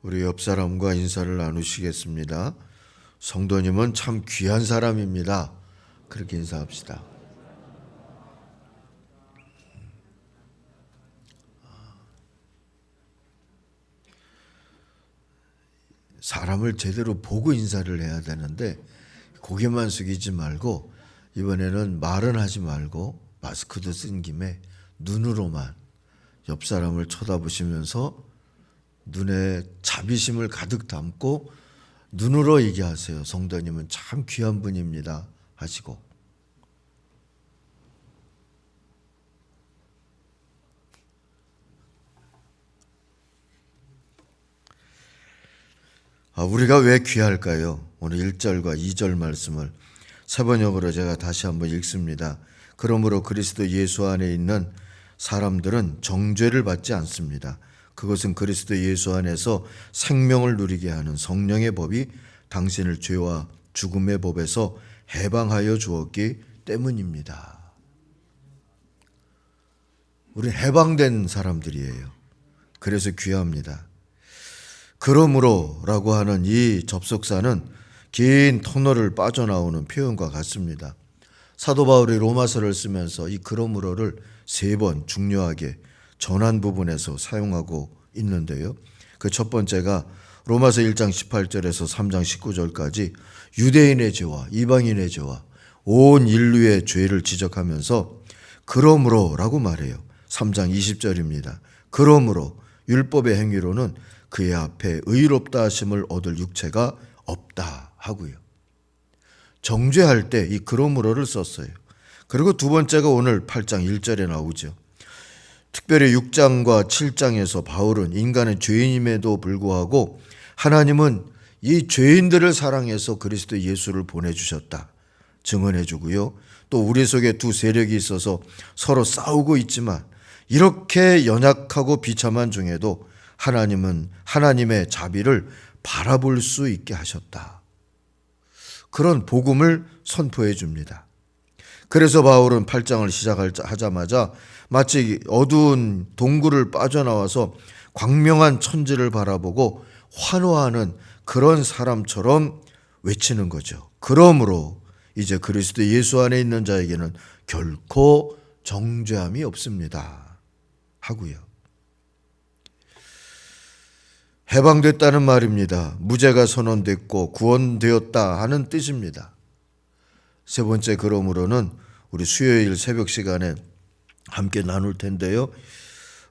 우리 옆 사람과 인사를 나누시겠습니다. 성도님은 참 귀한 사람입니다. 그렇게 인사합시다. 사람을 제대로 보고 인사를 해야 되는데 고개만 숙이지 말고 이번에는 말은 하지 말고 마스크도 쓴 김에 눈으로만 옆 사람을 쳐다보시면서 눈에 자비심을 가득 담고 눈으로 얘기하세요. 성도님은 참 귀한 분입니다 하시고. 우리가 왜 귀할까요? 오늘 1절과 2절 말씀을 세 번역으로 제가 다시 한번 읽습니다. 그러므로 그리스도 예수 안에 있는 사람들은 정죄를 받지 않습니다. 그것은 그리스도 예수 안에서 생명을 누리게 하는 성령의 법이 당신을 죄와 죽음의 법에서 해방하여 주었기 때문입니다. 우리는 해방된 사람들이에요. 그래서 귀합니다. 그러므로 라고 하는 이 접속사는 긴 터널을 빠져나오는 표현과 같습니다. 사도 바울이 로마서를 쓰면서 이 그러므로를 3번 중요하게 전한 부분에서 사용하고 있는데요. 그 첫 번째가 로마서 1장 18절에서 3장 19절까지 유대인의 죄와 이방인의 죄와 온 인류의 죄를 지적하면서 그러므로라고 말해요. 3장 20절입니다. 그러므로 율법의 행위로는 그의 앞에 의롭다 하심을 얻을 육체가 없다 하고요. 정죄할 때 이 그러므로를 썼어요. 그리고 두 번째가 오늘 8장 1절에 나오죠. 특별히 6장과 7장에서 바울은 인간은 죄인임에도 불구하고 하나님은 이 죄인들을 사랑해서 그리스도 예수를 보내주셨다 증언해 주고요. 또 우리 속에 두 세력이 있어서 서로 싸우고 있지만 이렇게 연약하고 비참한 중에도 하나님은 하나님의 자비를 바라볼 수 있게 하셨다. 그런 복음을 선포해 줍니다. 그래서 바울은 8장을 시작하자마자 마치 어두운 동굴을 빠져나와서 광명한 천지를 바라보고 환호하는 그런 사람처럼 외치는 거죠. 그러므로 이제 그리스도 예수 안에 있는 자에게는 결코 정죄함이 없습니다 하고요. 해방됐다는 말입니다. 무죄가 선언됐고 구원되었다 하는 뜻입니다. 세 번째 그러므로는 우리 수요일 새벽 시간에 함께 나눌 텐데요.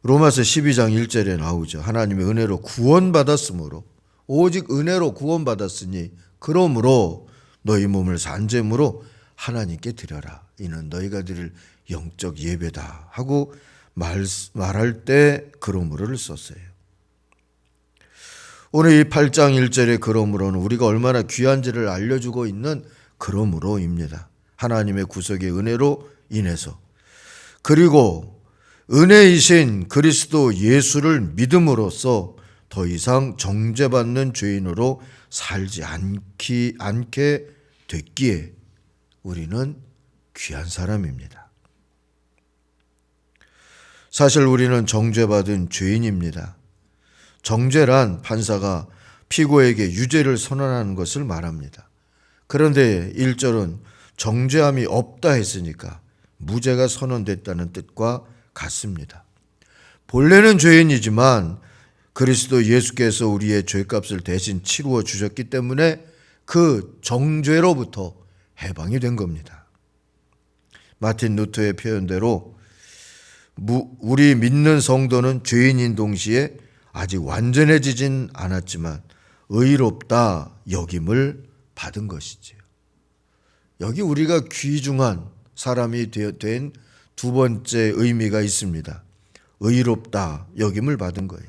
로마서 12장 1절에 나오죠. 하나님의 은혜로 구원받았으므로 오직 은혜로 구원받았으니 그러므로 너희 몸을 산제물로 하나님께 드려라. 이는 너희가 드릴 영적 예배다 하고 말할 때 그러므로를 썼어요. 오늘 이 8장 1절의 그러므로는 우리가 얼마나 귀한지를 알려주고 있는 그러므로입니다. 하나님의 구속의 은혜로 인해서 그리고 은혜이신 그리스도 예수를 믿음으로써 더 이상 정죄받는 죄인으로 살지 않게 됐기에 우리는 귀한 사람입니다. 사실 우리는 정죄받은 죄인입니다. 정죄란 판사가 피고에게 유죄를 선언하는 것을 말합니다. 그런데 1절은 정죄함이 없다 했으니까 무죄가 선언됐다는 뜻과 같습니다. 본래는 죄인이지만 그리스도 예수께서 우리의 죄값을 대신 치루어 주셨기 때문에 그 정죄로부터 해방이 된 겁니다. 마틴 루터의 표현대로 우리 믿는 성도는 죄인인 동시에 아직 완전해지진 않았지만 의롭다 여김을 받은 것이지요. 여기 우리가 귀중한 사람이 된 두 번째 의미가 있습니다. 의롭다 여김을 받은 거예요.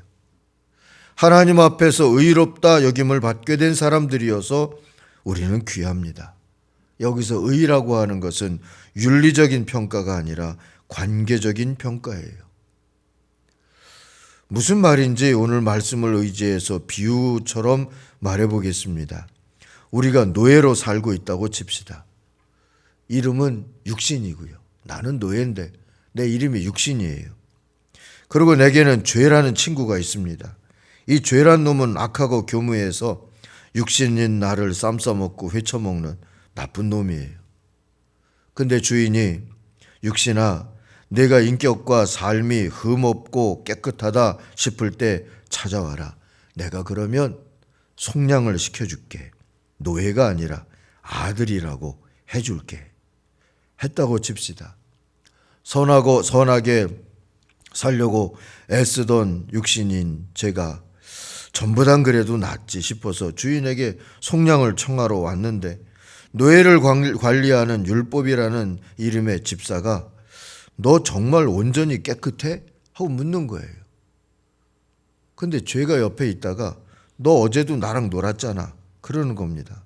하나님 앞에서 의롭다 여김을 받게 된 사람들이어서 우리는 귀합니다. 여기서 의라고 하는 것은 윤리적인 평가가 아니라 관계적인 평가예요. 무슨 말인지 오늘 말씀을 의지해서 비유처럼 말해보겠습니다. 우리가 노예로 살고 있다고 칩시다. 이름은 육신이고요. 나는 노예인데 내 이름이 육신이에요. 그리고 내게는 죄라는 친구가 있습니다. 이 죄란 놈은 악하고 교무해서 육신인 나를 쌈싸먹고 회쳐먹는 나쁜 놈이에요. 근데 주인이 육신아, 내가 인격과 삶이 흠없고 깨끗하다 싶을 때 찾아와라. 내가 그러면 속량을 시켜줄게. 노예가 아니라 아들이라고 해줄게. 했다고 칩시다. 선하게 살려고 애쓰던 육신인 제가 전보단 그래도 낫지 싶어서 주인에게 속량을 청하러 왔는데 노예를 관리하는 율법이라는 이름의 집사가 너 정말 온전히 깨끗해? 하고 묻는 거예요. 근데 죄가 옆에 있다가 너 어제도 나랑 놀았잖아. 그러는 겁니다.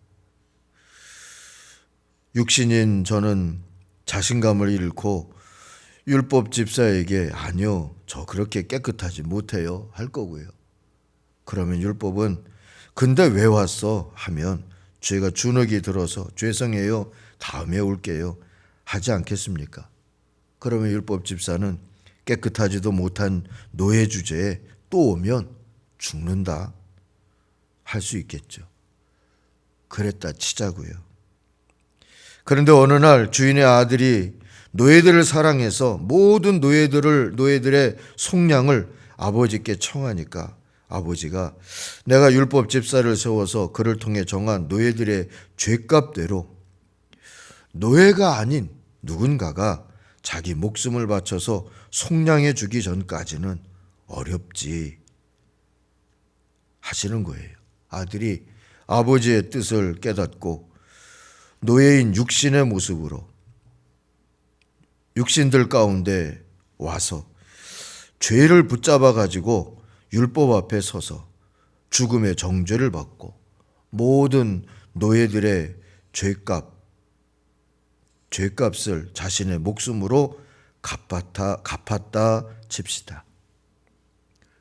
육신인 저는 자신감을 잃고 율법 집사에게 아니요, 저 그렇게 깨끗하지 못해요 할 거고요. 그러면 율법은 근데 왜 왔어? 하면 죄가 주눅이 들어서 죄송해요, 다음에 올게요 하지 않겠습니까? 그러면 율법 집사는 깨끗하지도 못한 노예 주제에 또 오면 죽는다 할 수 있겠죠. 그랬다 치자고요. 그런데 어느 날 주인의 아들이 노예들을 사랑해서 모든 노예들의 속량을 아버지께 청하니까 아버지가 내가 율법 집사를 세워서 그를 통해 정한 노예들의 죄값대로 노예가 아닌 누군가가 자기 목숨을 바쳐서 속량해 주기 전까지는 어렵지 하시는 거예요. 아들이 아버지의 뜻을 깨닫고 노예인 육신의 모습으로 육신들 가운데 와서 죄를 붙잡아 가지고 율법 앞에 서서 죽음의 정죄를 받고 모든 노예들의 죄값을 자신의 목숨으로 갚았다 칩시다.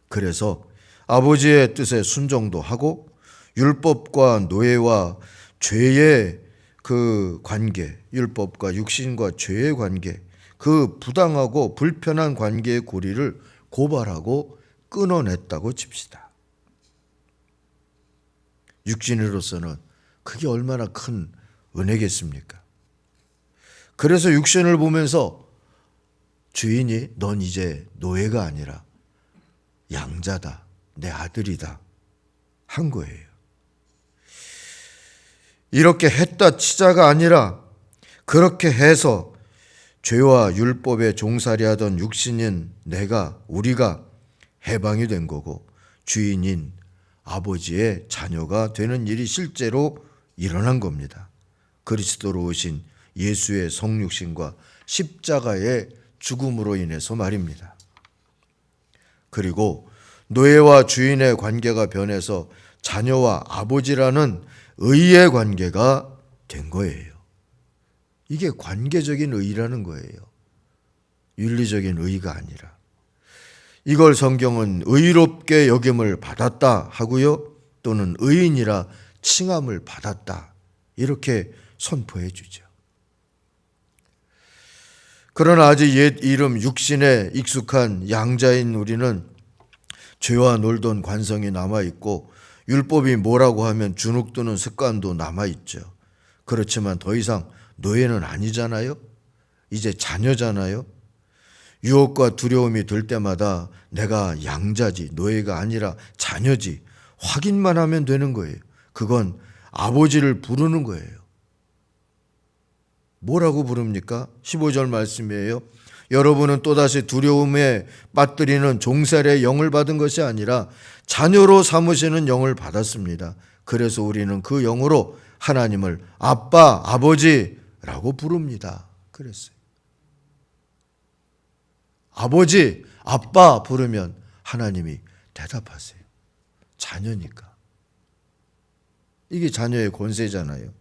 그래서 아버지의 뜻에 순종도 하고 율법과 노예와 죄의 그 관계, 율법과 육신과 죄의 관계, 그 부당하고 불편한 관계의 고리를 고발하고 끊어냈다고 칩시다. 육신으로서는 그게 얼마나 큰 은혜겠습니까? 그래서 육신을 보면서 주인이 넌 이제 노예가 아니라 양자다, 내 아들이다 한 거예요. 이렇게 했다 치자가 아니라 그렇게 해서 죄와 율법에 종살이 하던 육신인 우리가 해방이 된 거고 주인인 아버지의 자녀가 되는 일이 실제로 일어난 겁니다. 그리스도로 오신 예수의 성육신과 십자가의 죽음으로 인해서 말입니다. 그리고 노예와 주인의 관계가 변해서 자녀와 아버지라는 의의 관계가 된 거예요. 이게 관계적인 의라는 거예요. 윤리적인 의가 아니라. 이걸 성경은 의롭게 여김을 받았다 하고요. 또는 의인이라 칭함을 받았다. 이렇게 선포해 주죠. 그러나 아직 옛 이름 육신에 익숙한 양자인 우리는 죄와 놀던 관성이 남아있고 율법이 뭐라고 하면 주눅드는 습관도 남아있죠. 그렇지만 더 이상 노예는 아니잖아요. 이제 자녀잖아요. 유혹과 두려움이 들 때마다 내가 양자지, 노예가 아니라 자녀지 확인만 하면 되는 거예요. 그건 아버지를 부르는 거예요. 뭐라고 부릅니까? 15절 말씀이에요. 여러분은 또다시 두려움에 빠뜨리는 종살이의 영을 받은 것이 아니라 자녀로 삼으시는 영을 받았습니다. 그래서 우리는 그 영으로 하나님을 아빠, 아버지라고 부릅니다. 그랬어요. 아버지, 아빠 부르면 하나님이 대답하세요. 자녀니까. 이게 자녀의 권세잖아요.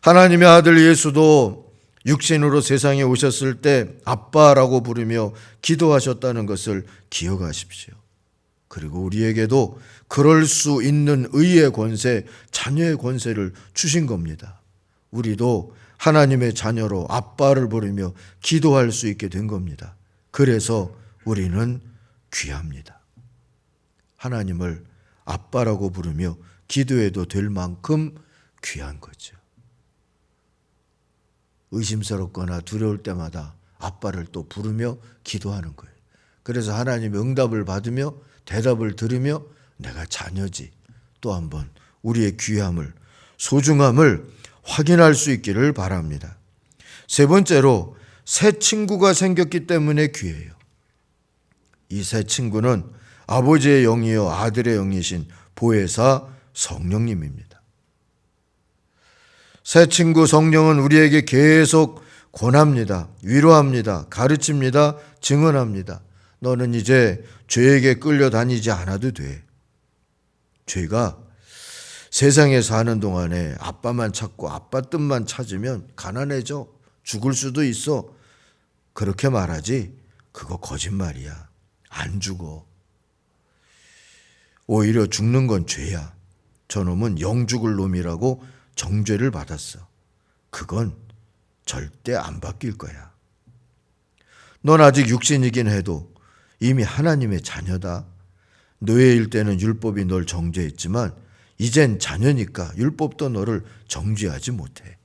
하나님의 아들 예수도 육신으로 세상에 오셨을 때 아빠라고 부르며 기도하셨다는 것을 기억하십시오. 그리고 우리에게도 그럴 수 있는 의의 권세, 자녀의 권세를 주신 겁니다. 우리도 하나님의 자녀로 아빠를 부르며 기도할 수 있게 된 겁니다. 그래서 우리는 귀합니다. 하나님을 아빠라고 부르며 기도해도 될 만큼 귀한 거죠. 의심스럽거나 두려울 때마다 아빠를 또 부르며 기도하는 거예요. 그래서 하나님의 응답을 받으며 대답을 들으며 내가 자녀지, 또 한번 우리의 귀함을, 소중함을 확인할 수 있기를 바랍니다. 세 번째로, 새 친구가 생겼기 때문에 귀해요. 이 새 친구는 아버지의 영이요 아들의 영이신 보혜사 성령님입니다. 새 친구 성령은 우리에게 계속 권합니다. 위로합니다. 가르칩니다. 증언합니다. 너는 이제 죄에게 끌려다니지 않아도 돼. 죄가 세상에 사는 동안에 아빠만 찾고 아빠 뜻만 찾으면 가난해져. 죽을 수도 있어. 그렇게 말하지. 그거 거짓말이야. 안 죽어. 오히려 죽는 건 죄야. 저놈은 영 죽을 놈이라고 정죄를 받았어. 그건 절대 안 바뀔 거야. 넌 아직 육신이긴 해도 이미 하나님의 자녀다. 노예일 때는 율법이 널 정죄했지만 이젠 자녀니까 율법도 너를 정죄하지 못해.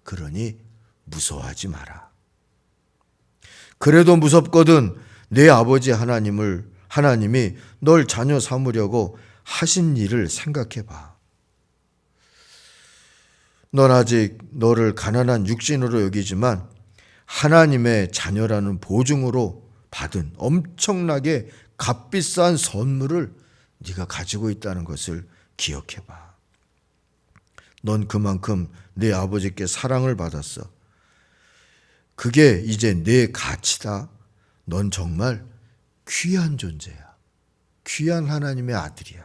그러니 무서워하지 마라. 그래도 무섭거든 내 아버지 하나님이 널 자녀 삼으려고 하신 일을 생각해 봐. 넌 아직 너를 가난한 육신으로 여기지만 하나님의 자녀라는 보증으로 받은 엄청나게 값비싼 선물을 네가 가지고 있다는 것을 기억해 봐. 넌 그만큼 네 아버지께 사랑을 받았어. 그게 이제 네 가치다. 넌 정말 귀한 존재야. 귀한 하나님의 아들이야.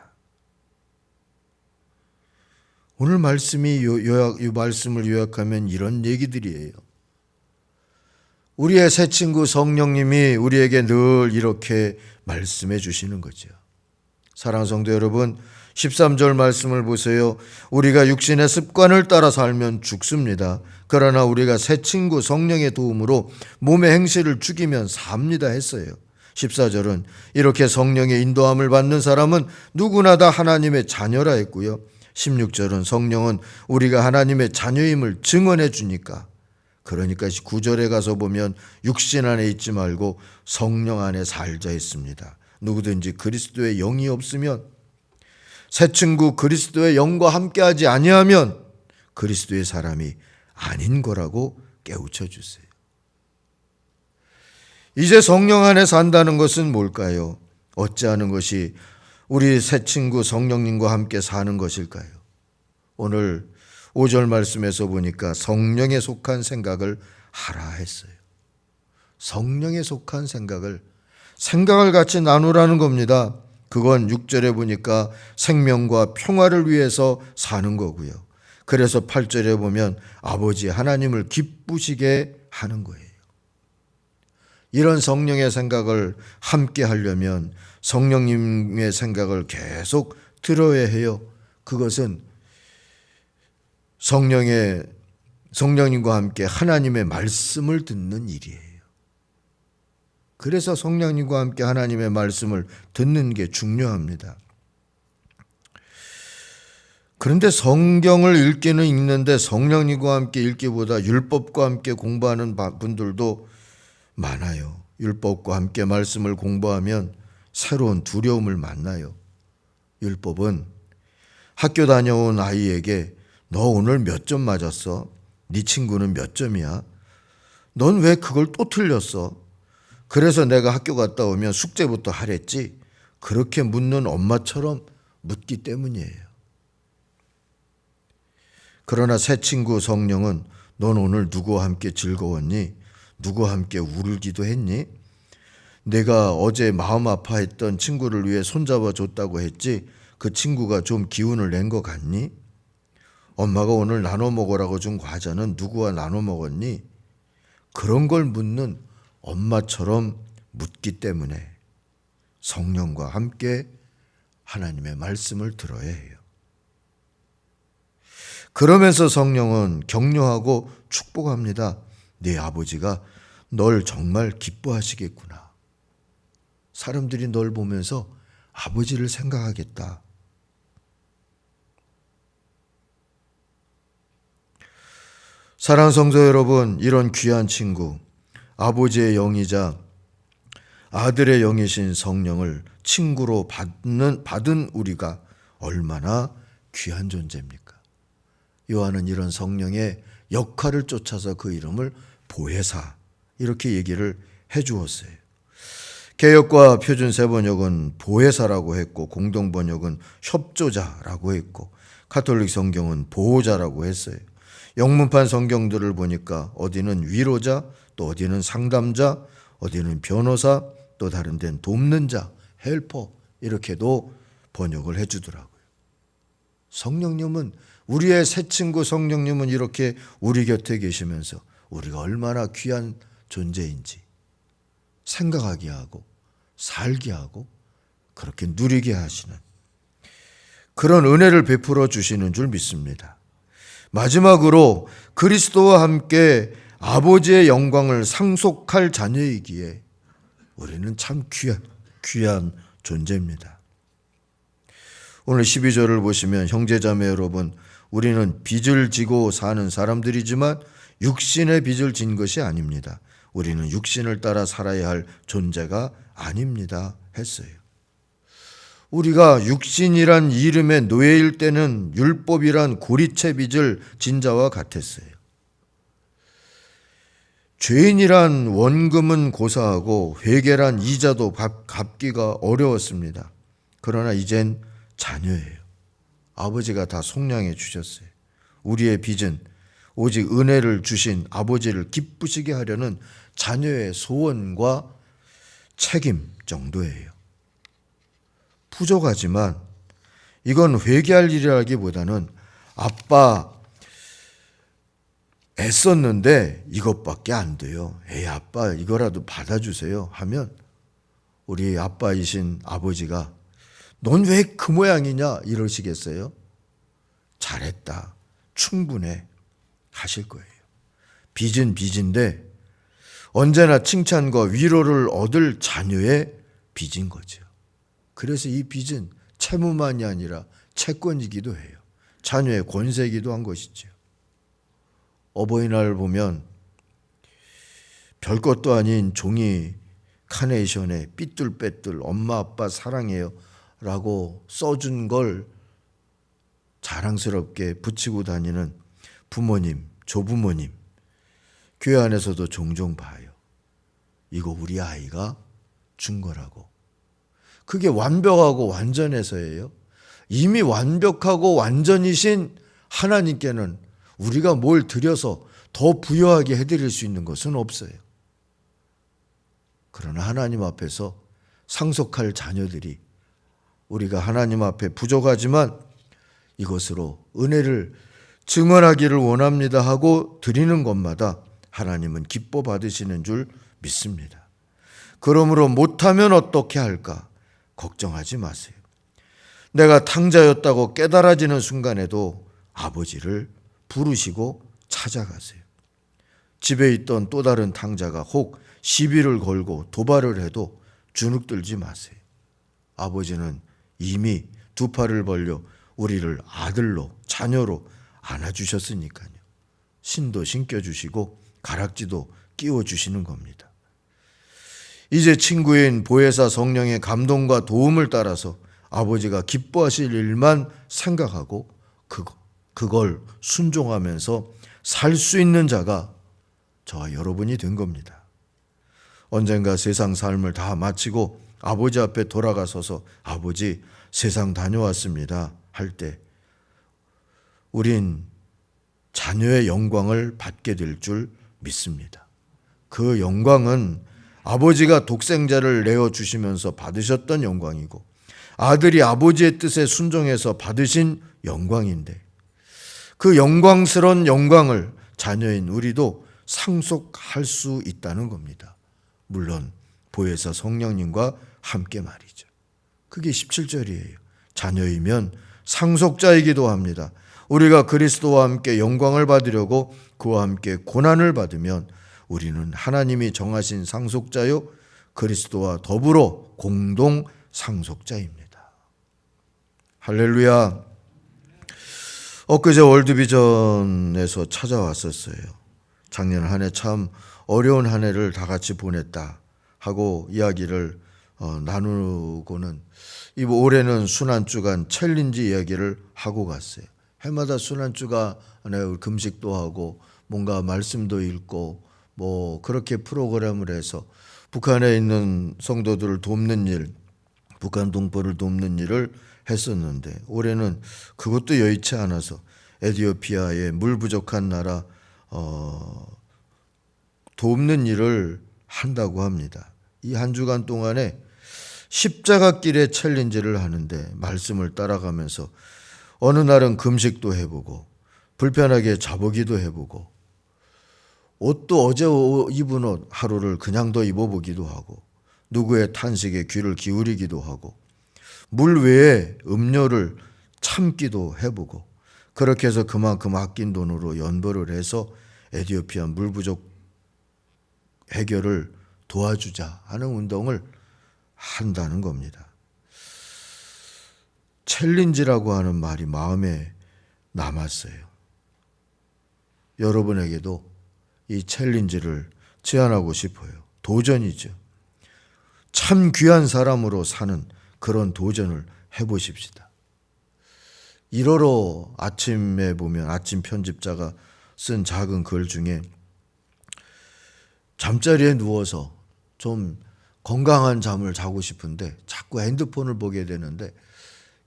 오늘 말씀이 이 말씀을 요약하면 이런 얘기들이에요. 우리의 새 친구 성령님이 우리에게 늘 이렇게 말씀해 주시는 거죠. 사랑하는 성도 여러분, 13절 말씀을 보세요. 우리가 육신의 습관을 따라 살면 죽습니다. 그러나 우리가 새 친구 성령의 도움으로 몸의 행실을 죽이면 삽니다 했어요. 14절은 이렇게 성령의 인도함을 받는 사람은 누구나 다 하나님의 자녀라 했고요. 16절은 성령은 우리가 하나님의 자녀임을 증언해 주니까, 그러니까 9절에 가서 보면 육신 안에 있지 말고 성령 안에 살자 했습니다. 누구든지 그리스도의 영이 없으면, 새 친구 그리스도의 영과 함께하지 아니하면 그리스도의 사람이 아닌 거라고 깨우쳐 주세요. 이제 성령 안에 산다는 것은 뭘까요? 어찌하는 것이 우리 새 친구 성령님과 함께 사는 것일까요? 오늘 5절 말씀에서 보니까 성령에 속한 생각을 하라 했어요. 성령에 속한 생각을 같이 나누라는 겁니다. 그건 6절에 보니까 생명과 평화를 위해서 사는 거고요. 그래서 8절에 보면 아버지 하나님을 기쁘시게 하는 거예요. 이런 성령의 생각을 함께 하려면 성령님의 생각을 계속 들어야 해요. 그것은 성령님과 함께 하나님의 말씀을 듣는 일이에요. 그래서 성령님과 함께 하나님의 말씀을 듣는 게 중요합니다. 그런데 성경을 읽기는 읽는데 성령님과 함께 읽기보다 율법과 함께 공부하는 분들도 많아요. 율법과 함께 말씀을 공부하면 새로운 두려움을 만나요. 율법은 학교 다녀온 아이에게 너 오늘 몇 점 맞았어? 네 친구는 몇 점이야? 넌 왜 그걸 또 틀렸어? 그래서 내가 학교 갔다 오면 숙제부터 하랬지? 그렇게 묻는 엄마처럼 묻기 때문이에요. 그러나 새 친구 성령은 넌 오늘 누구와 함께 즐거웠니? 누구와 함께 울기도 했니? 내가 어제 마음 아파했던 친구를 위해 손잡아 줬다고 했지? 그 친구가 좀 기운을 낸 것 같니? 엄마가 오늘 나눠 먹으라고 준 과자는 누구와 나눠 먹었니? 그런 걸 묻는 엄마처럼 묻기 때문에 성령과 함께 하나님의 말씀을 들어야 해요. 그러면서 성령은 격려하고 축복합니다. 네 아버지가 널 정말 기뻐하시겠구나. 사람들이 널 보면서 아버지를 생각하겠다. 사랑하는 성도 여러분, 이런 귀한 친구, 아버지의 영이자 아들의 영이신 성령을 친구로 받은 우리가 얼마나 귀한 존재입니까? 요한은 이런 성령의 역할을 쫓아서 그 이름을 보혜사 이렇게 얘기를 해 주었어요. 개역과 표준 세번역은 보혜사라고 했고 공동번역은 협조자라고 했고 가톨릭 성경은 보호자라고 했어요. 영문판 성경들을 보니까 어디는 위로자, 또 어디는 상담자, 어디는 변호사, 또 다른 데는 돕는 자, 헬퍼 이렇게도 번역을 해주더라고요. 성령님은 우리의 새 친구 성령님은 이렇게 우리 곁에 계시면서 우리가 얼마나 귀한 존재인지 생각하게 하고 살게 하고 그렇게 누리게 하시는 그런 은혜를 베풀어 주시는 줄 믿습니다. 마지막으로 그리스도와 함께 아버지의 영광을 상속할 자녀이기에 우리는 참 귀한 존재입니다. 오늘 12절을 보시면 형제자매 여러분, 우리는 빚을 지고 사는 사람들이지만 육신의 빚을 진 것이 아닙니다. 우리는 육신을 따라 살아야 할 존재가 아닙니다 했어요. 우리가 육신이란 이름의 노예일 때는 율법이란 고리채 빚을 진 자와 같았어요. 죄인이란 원금은 고사하고 회개란 이자도 갚기가 어려웠습니다. 그러나 이젠 자녀예요. 아버지가 다 속량해 주셨어요. 우리의 빚은 오직 은혜를 주신 아버지를 기쁘시게 하려는 자녀의 소원과 책임 정도예요. 부족하지만 이건 회개할 일이라기보다는 아빠 애썼는데 이것밖에 안 돼요. 에이 아빠 이거라도 받아주세요 하면 우리 아빠이신 아버지가 넌 왜 그 모양이냐 이러시겠어요? 잘했다. 충분해. 하실 거예요. 빚은 빚인데 언제나 칭찬과 위로를 얻을 자녀의 빚인 거죠. 그래서 이 빚은 채무만이 아니라 채권이기도 해요. 자녀의 권세이기도 한 것이죠. 어버이날 보면 별것도 아닌 종이 카네이션에 삐뚤빼뚤 엄마 아빠 사랑해요 라고 써준 걸 자랑스럽게 붙이고 다니는 부모님, 조부모님 교회 안에서도 종종 봐요. 이거 우리 아이가 준 거라고. 그게 완벽하고 완전해서예요. 이미 완벽하고 완전이신 하나님께는 우리가 뭘 드려서 더 부여하게 해드릴 수 있는 것은 없어요. 그러나 하나님 앞에서 상속할 자녀들이 우리가 하나님 앞에 부족하지만 이것으로 은혜를 증언하기를 원합니다 하고 드리는 것마다 하나님은 기뻐 받으시는 줄 믿습니다. 그러므로 못하면 어떻게 할까 걱정하지 마세요. 내가 탕자였다고 깨달아지는 순간에도 아버지를 부르시고 찾아가세요. 집에 있던 또 다른 탕자가 혹 시비를 걸고 도발을 해도 주눅들지 마세요. 아버지는 이미 두 팔을 벌려 우리를 아들로 자녀로 안아주셨으니까요. 신도 신겨주시고 가락지도 끼워주시는 겁니다. 이제 친구인 보혜사 성령의 감동과 도움을 따라서 아버지가 기뻐하실 일만 생각하고 그걸 순종하면서 살 수 있는 자가 저와 여러분이 된 겁니다. 언젠가 세상 삶을 다 마치고 아버지 앞에 돌아가서서 아버지 세상 다녀왔습니다 할 때 우린 자녀의 영광을 받게 될 줄 믿습니다. 그 영광은 아버지가 독생자를 내어주시면서 받으셨던 영광이고 아들이 아버지의 뜻에 순종해서 받으신 영광인데 그 영광스러운 영광을 자녀인 우리도 상속할 수 있다는 겁니다. 물론 보혜사 성령님과 함께 말이죠. 그게 17절이에요. 자녀이면 상속자이기도 합니다. 우리가 그리스도와 함께 영광을 받으려고 그와 함께 고난을 받으면 우리는 하나님이 정하신 상속자요 그리스도와 더불어 공동 상속자입니다. 할렐루야. 엊그제 월드비전에서 찾아왔었어요. 작년 한 해 참 어려운 한 해를 다 같이 보냈다 하고 이야기를 나누고는 이 올해는 순환주간 챌린지 이야기를 하고 갔어요. 해마다 순환주간에 금식도 하고 뭔가 말씀도 읽고 뭐 그렇게 프로그램을 해서 북한에 있는 성도들을 돕는 일, 북한 동포를 돕는 일을 했었는데 올해는 그것도 여의치 않아서 에티오피아의 물 부족한 나라 돕는 일을 한다고 합니다. 이 한 주간 동안에 십자가길의 챌린지를 하는데 말씀을 따라가면서 어느 날은 금식도 해보고 불편하게 자보기도 해보고 옷도 어제 입은 옷 하루를 그냥 더 입어보기도 하고 누구의 탄식에 귀를 기울이기도 하고 물 외에 음료를 참기도 해보고 그렇게 해서 그만큼 아낀 돈으로 연보를 해서 에티오피아 물 부족 해결을 도와주자 하는 운동을 한다는 겁니다. 챌린지라고 하는 말이 마음에 남았어요. 여러분에게도 이 챌린지를 제안하고 싶어요. 도전이죠. 참 귀한 사람으로 사는 그런 도전을 해보십시다. 1호로 아침에 보면 아침 편집자가 쓴 작은 글 중에 잠자리에 누워서 좀 건강한 잠을 자고 싶은데 자꾸 핸드폰을 보게 되는데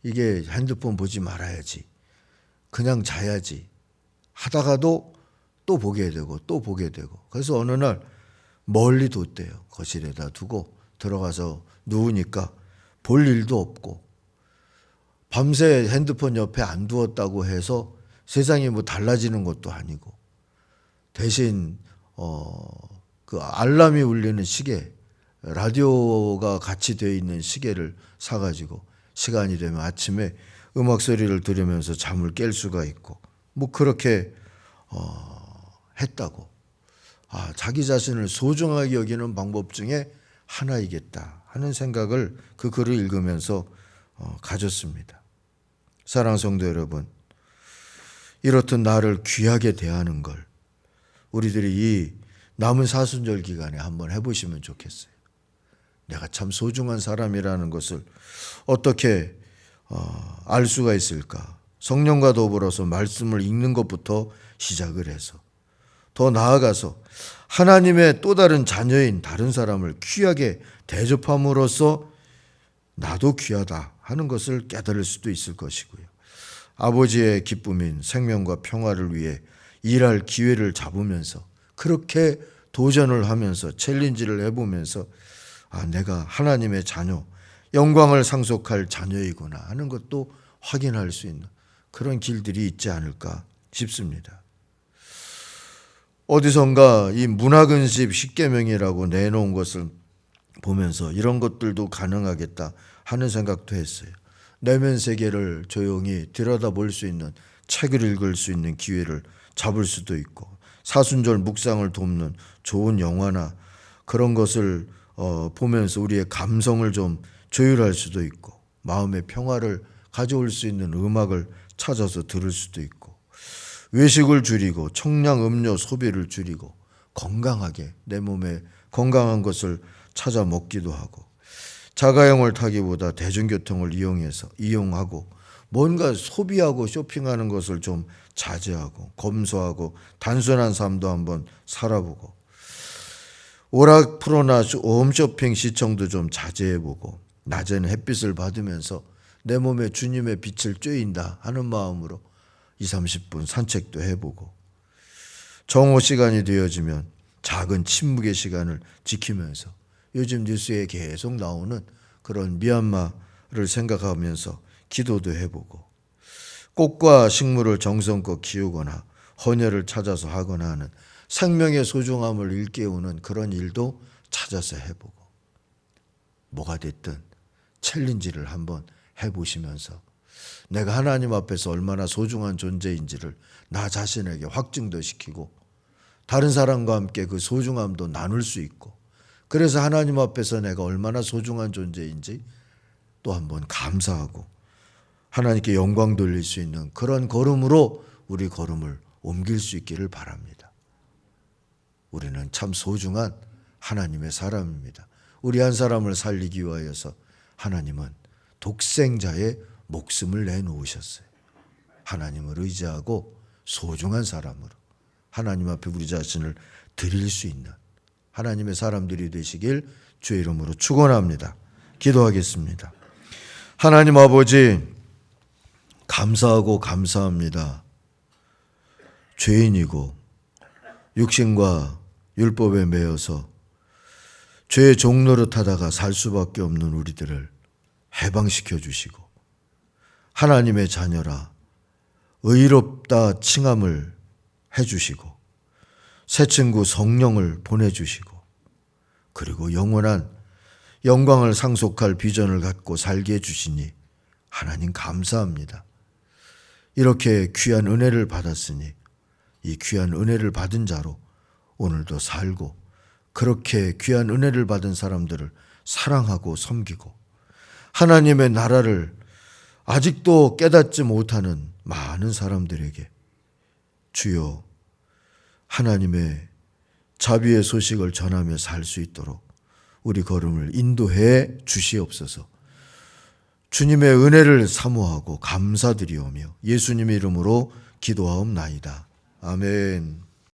이게 핸드폰 보지 말아야지, 그냥 자야지 하다가도 또 보게 되고 또 보게 되고 그래서 어느 날 멀리 뒀대요. 거실에다 두고 들어가서 누우니까 볼 일도 없고 밤새 핸드폰 옆에 안 두었다고 해서 세상이 뭐 달라지는 것도 아니고 대신 그 알람이 울리는 시계, 라디오가 같이 되어 있는 시계를 사가지고 시간이 되면 아침에 음악 소리를 들으면서 잠을 깰 수가 있고 뭐 그렇게 했다고. 자기 자신을 소중하게 여기는 방법 중에 하나이겠다 하는 생각을 그 글을 읽으면서 가졌습니다. 사랑하는 성도 여러분, 이렇듯 나를 귀하게 대하는 걸 우리들이 이 남은 사순절 기간에 한번 해보시면 좋겠어요. 내가 참 소중한 사람이라는 것을 어떻게 알 수가 있을까? 성령과 더불어서 말씀을 읽는 것부터 시작을 해서 더 나아가서 하나님의 또 다른 자녀인 다른 사람을 귀하게 대접함으로써 나도 귀하다 하는 것을 깨달을 수도 있을 것이고요. 아버지의 기쁨인 생명과 평화를 위해 일할 기회를 잡으면서 그렇게 도전을 하면서 챌린지를 해보면서 내가 하나님의 자녀, 영광을 상속할 자녀이구나 하는 것도 확인할 수 있는 그런 길들이 있지 않을까 싶습니다. 어디선가 이 문화근십 10계명이라고 내놓은 것을 보면서 이런 것들도 가능하겠다 하는 생각도 했어요. 내면 세계를 조용히 들여다볼 수 있는 책을 읽을 수 있는 기회를 잡을 수도 있고 사순절 묵상을 돕는 좋은 영화나 그런 것을 보면서 우리의 감성을 좀 조율할 수도 있고 마음의 평화를 가져올 수 있는 음악을 찾아서 들을 수도 있고 외식을 줄이고 청량 음료 소비를 줄이고 건강하게 내 몸에 건강한 것을 찾아 먹기도 하고 자가용을 타기보다 대중교통을 이용하고 뭔가 소비하고 쇼핑하는 것을 좀 자제하고 검소하고 단순한 삶도 한번 살아보고 오락 프로나 홈쇼핑 시청도 좀 자제해보고 낮에는 햇빛을 받으면서 내 몸에 주님의 빛을 쬐인다 하는 마음으로 20-30분 산책도 해보고 정오 시간이 되어지면 작은 침묵의 시간을 지키면서 요즘 뉴스에 계속 나오는 그런 미얀마를 생각하면서 기도도 해보고 꽃과 식물을 정성껏 키우거나 헌혈을 찾아서 하거나 하는 생명의 소중함을 일깨우는 그런 일도 찾아서 해보고 뭐가 됐든 챌린지를 한번 해보시면서 내가 하나님 앞에서 얼마나 소중한 존재인지를 나 자신에게 확증도 시키고 다른 사람과 함께 그 소중함도 나눌 수 있고 그래서 하나님 앞에서 내가 얼마나 소중한 존재인지 또 한번 감사하고 하나님께 영광 돌릴 수 있는 그런 걸음으로 우리 걸음을 옮길 수 있기를 바랍니다. 우리는 참 소중한 하나님의 사람입니다. 우리 한 사람을 살리기 위하여서 하나님은 독생자의 목숨을 내놓으셨어요. 하나님을 의지하고 소중한 사람으로 하나님 앞에 우리 자신을 드릴 수 있는 하나님의 사람들이 되시길 주의 이름으로 축원합니다. 기도하겠습니다. 하나님 아버지, 감사하고 감사합니다. 죄인이고 육신과 율법에 매여서 죄의 종노릇하다가 살 수밖에 없는 우리들을 해방시켜 주시고 하나님의 자녀라 의롭다 칭함을 해주시고 새 친구 성령을 보내주시고 그리고 영원한 영광을 상속할 비전을 갖고 살게 해주시니 하나님 감사합니다. 이렇게 귀한 은혜를 받았으니 이 귀한 은혜를 받은 자로 오늘도 살고 그렇게 귀한 은혜를 받은 사람들을 사랑하고 섬기고 하나님의 나라를 아직도 깨닫지 못하는 많은 사람들에게 주여 하나님의 자비의 소식을 전하며 살 수 있도록 우리 걸음을 인도해 주시옵소서. 주님의 은혜를 사모하고 감사드리오며 예수님의 이름으로 기도하옵나이다. 아멘.